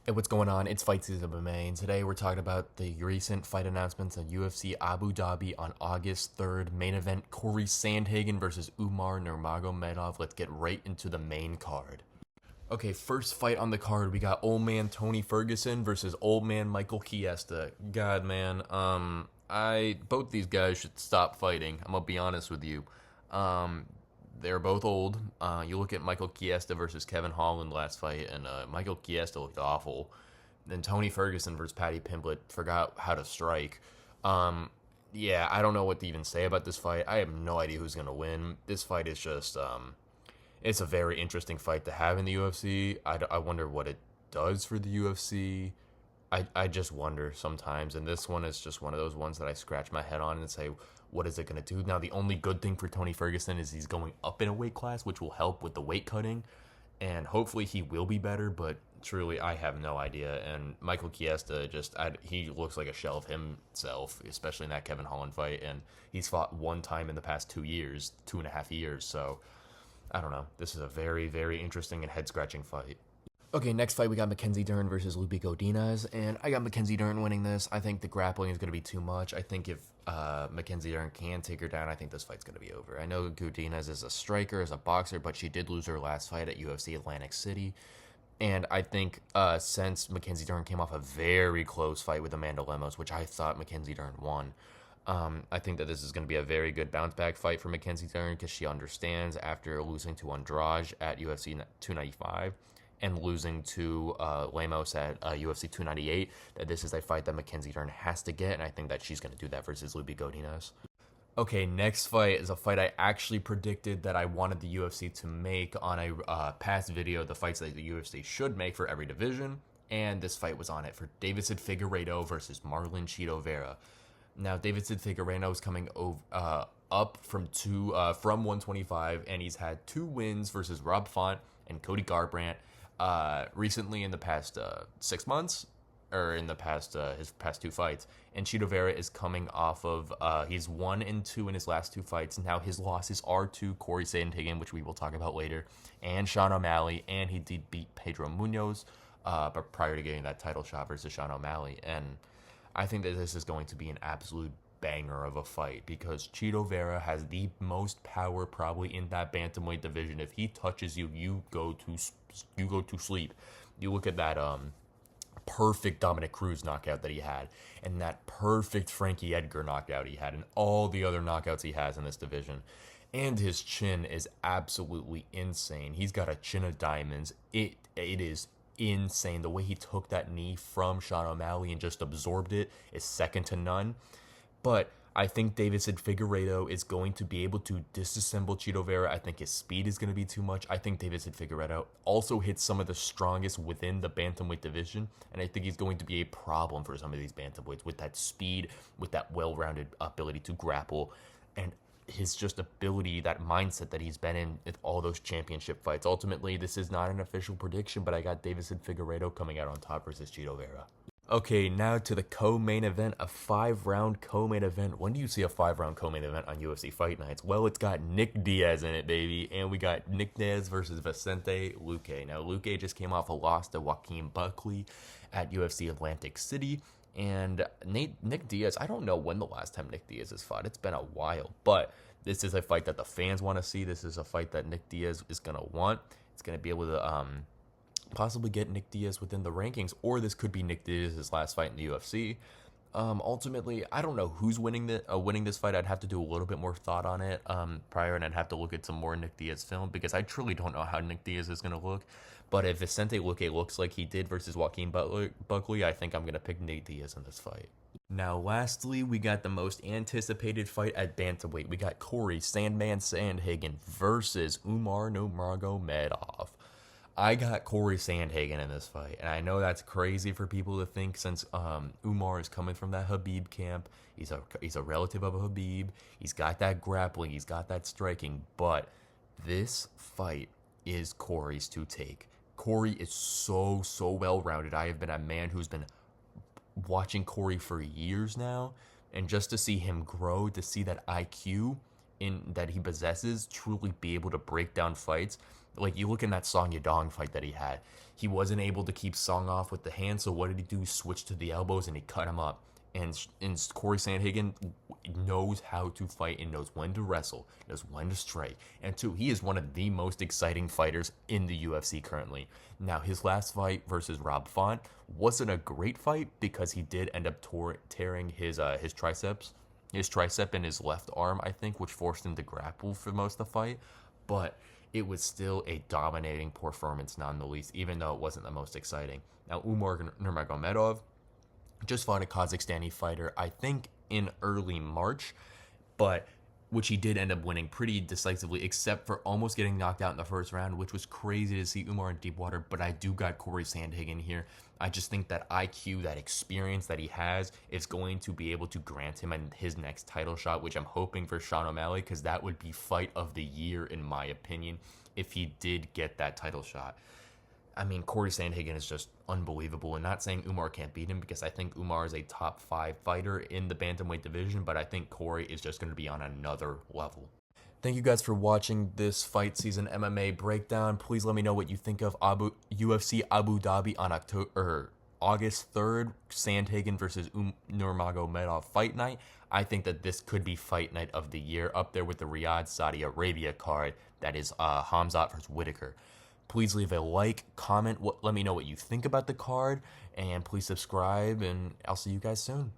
Hey, what's going on? It's Fight Season MMA, and today we're talking about the recent fight announcements on UFC Abu Dhabi on August 3rd. Main event, Corey Sandhagan versus Umar Nurmagomedov. Let's get right into the main card. Okay, first fight on the card, we got old man Tony Ferguson versus old man Michael Chiesa. God, man, both these guys should stop fighting. I'm gonna be honest with you. Um, they're both old. You look at Michael Chiesa versus Kevin Holland last fight, and Michael Chiesa looked awful. Then Tony Ferguson versus Paddy Pimblett forgot how to strike. Um, yeah, I don't know what to even say about this fight. I have no idea who's gonna win. This fight is just it's a very interesting fight to have in the UFC. I wonder what it does for the UFC. I just wonder sometimes, and this one is just one of those ones that I scratch my head on and say, what is it going to do? Now, the only good thing for Tony Ferguson is he's going up in a weight class, which will help with the weight cutting, and hopefully he will be better, but truly, I have no idea. And Michael Chiesa, he looks like a shell of himself, especially in that Kevin Holland fight, and he's fought one time in the past 2 years, 2.5 years, so I don't know. This is a very, very interesting and head-scratching fight. Okay, next fight we got Mackenzie Dern versus Lupe Godinez, and I got Mackenzie Dern winning this. I think the grappling is going to be too much. I think if Mackenzie Dern can take her down, I think this fight's going to be over. I know Godinez is a striker, is a boxer, but she did lose her last fight at UFC Atlantic City. And I think since Mackenzie Dern came off a very close fight with Amanda Lemos, which I thought Mackenzie Dern won, I think that this is going to be a very good bounce back fight for Mackenzie Dern because she understands after losing to Andrade at UFC 295 and losing to Lemos at UFC 298 that this is a fight that Mackenzie Dern has to get, and I think that she's going to do that versus Lupe Godinez. Okay, next fight is a fight I actually predicted that I wanted the UFC to make on a past video, the fights that the UFC should make for every division, and this fight was on it for Davidson Figueiredo versus Marlon Chito Vera. Now, Davidson Figueiredo is coming up from 125, and he's had 2 wins versus Rob Font and Cody Garbrandt recently in the past 6 months, or in the past his past 2 fights. And Chito Vera is coming off of he's 1-2 in his last 2 fights. Now his losses are to Corey Sandhagan, which we will talk about later, and Sean O'Malley, and he did beat Pedro Munoz, but prior to getting that title shot versus Sean O'Malley. And I think that this is going to be an absolute banger of a fight because Chito Vera has the most power probably in that bantamweight division. If he touches you, you go to sleep. You look at that perfect Dominic Cruz knockout that he had, and that perfect Frankie Edgar knockout he had, and all the other knockouts he has in this division. And his chin is absolutely insane. He's got a chin of diamonds. It is insane. The way he took that knee from Sean O'Malley and just absorbed it is second to none. But I think Davidson Figueiredo is going to be able to disassemble Chito Vera. I think his speed is going to be too much. I think Davidson Figueiredo also hits some of the strongest within the bantamweight division, and I think he's going to be a problem for some of these bantamweights with that speed, with that well-rounded ability to grapple, and his just ability, that mindset that he's been in with all those championship fights. Ultimately, this is not an official prediction, but I got Davidson Figueiredo coming out on top versus Chito Vera. Okay, now to the co-main event, a 5-round co-main event. When do you see a 5-round co-main event on UFC Fight Nights? Well, it's got Nick Diaz in it, baby, and we got Nick Diaz versus Vicente Luque. Now, Luque just came off a loss to Joaquin Buckley at UFC Atlantic City, and Nick Diaz, I don't know when the last time Nick Diaz has fought. It's been a while, but this is a fight that the fans want to see. This is a fight that Nick Diaz is going to want. It's going to be able to possibly get Nick Diaz within the rankings, or this could be Nick Diaz's last fight in the UFC. Ultimately, I don't know who's winning this fight. I'd have to do a little bit more thought on it prior, and I'd have to look at some more Nick Diaz film because I truly don't know how Nick Diaz is going to look. But if Vicente Luque looks like he did versus Joaquin Buckley, I think I'm going to pick Nick Diaz in this fight. Now, lastly, we got the most anticipated fight at bantamweight. We got Corey Sandman Sandhagen versus Umar Nurmagomedov. I got Corey Sandhagen in this fight, and I know that's crazy for people to think since Umar is coming from that Khabib camp. He's a relative of Khabib. He's got that grappling. He's got that striking. But this fight is Corey's to take. Corey is so well-rounded. I have been a man who's been watching Corey for years now, and just to see him grow, to see that IQ that he possesses truly be able to break down fights, Like, you look in that Song Yadong fight that he had, he wasn't able to keep Song off with the hand, so what did he do? Switch to the elbows, and he cut him up. And Corey Sandhagen knows how to fight and knows when to wrestle, knows when to strike. And two, he is one of the most exciting fighters in the UFC currently. Now, his last fight versus Rob Font wasn't a great fight because he did end up tearing his tricep in his left arm, I think, which forced him to grapple for most of the fight. But it was still a dominating performance nonetheless, even though it wasn't the most exciting. Now, Umar Nurmagomedov just fought a Kazakhstani fighter, I think, in early March, but which he did end up winning pretty decisively, except for almost getting knocked out in the first round, which was crazy to see Umar in deep water. But I do got Corey Sandhagen here. I just think that IQ, that experience that he has, is going to be able to grant him his next title shot, which I'm hoping for Sean O'Malley, because that would be fight of the year, in my opinion, if he did get that title shot. I mean, Corey Sandhagen is just unbelievable. And not saying Umar can't beat him, because I think Umar is a top 5 fighter in the bantamweight division, but I think Corey is just going to be on another level. Thank you guys for watching this fight season MMA breakdown. Please let me know what you think of UFC Abu Dhabi on August 3rd, Sandhagen versus Nurmagomedov fight night. I think that this could be fight night of the year, up there with the Riyadh, Saudi Arabia card that is Hamzat versus Whitaker. Please leave a like, comment, let me know what you think about the card, and please subscribe, and I'll see you guys soon.